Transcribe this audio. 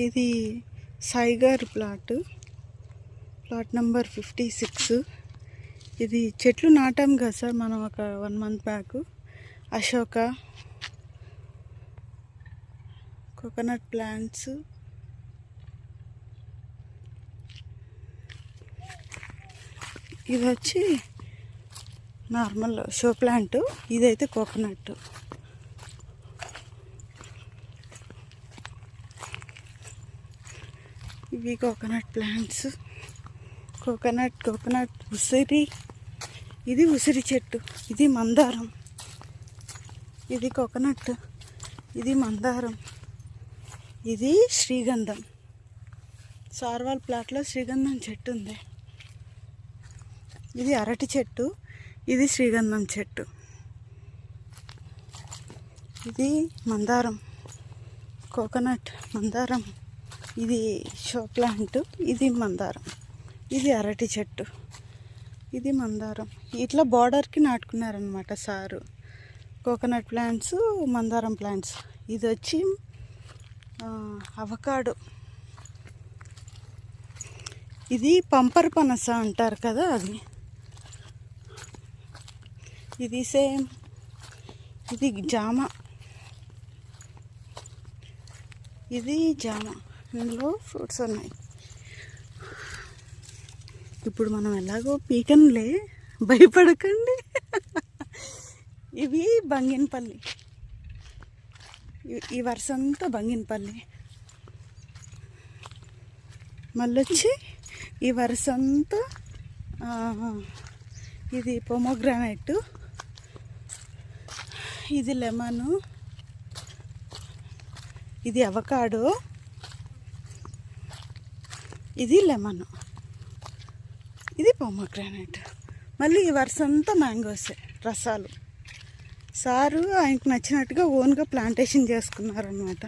ఇది సాయిగారు plot number 56. ఇది చెట్లు నాటాం కదా సార్ మనం ఒక 1 month back. Ashoka, coconut plants, ఇది వచ్చి నార్మల్ షో ప్లాంట్, ఇదైతే కోకోనట్. ఇవి కోకోనట్ ప్లాంట్స్. కోకోనట్ ఉసిరి, ఇది ఉసిరి చెట్టు, ఇది మందారం. ఇది కోకోనట్, ఇది మందారం, ఇది శ్రీగంధం. సార్వాల్ ప్లాట్లో శ్రీగంధం చెట్టు ఉంది. ఇది అరటి చెట్టు, ఇది శ్రీగంధం చెట్టు. ఇది మందారం, కోకోనట్, మందారం, ఇది షో ప్లాంట్, ఇది మందారం, ఇది అరటి చెట్టు, ఇది మందారం. ఇట్లా బార్డర్కి నాటుకున్నారనమాట సారు. కోకోనట్ ప్లాంట్స్, మందారం ప్లాంట్స్. ఇది వచ్చి అవకాడో, ఇది పంపర్ పనస అంటారు కదా అది. ఇది సేమ్, ఇది జామ, ఇది జామ. ఇందులో ఫ్రూట్స్ ఉన్నాయి. ఇప్పుడు మనం ఎలాగో పీకన్లే, భయపడకండి. ఇవి బంగినపల్లి, ఈ వరుస అంతా బంగినపల్లి. మళ్ళొచ్చి ఈ వరుస అంతా ఇది పొమోగ్రానైట్, ఇది లెమను, ఇది అవకాడో, ఇది లెమన్, ఇది పొమోగ్రానైట్. మళ్ళీ ఈ వరుస అంతా మ్యాంగోసే, రసాలు. సారు ఆయనకు నచ్చినట్టుగా ఓన్గా ప్లాంటేషన్ చేసుకున్నారనమాట.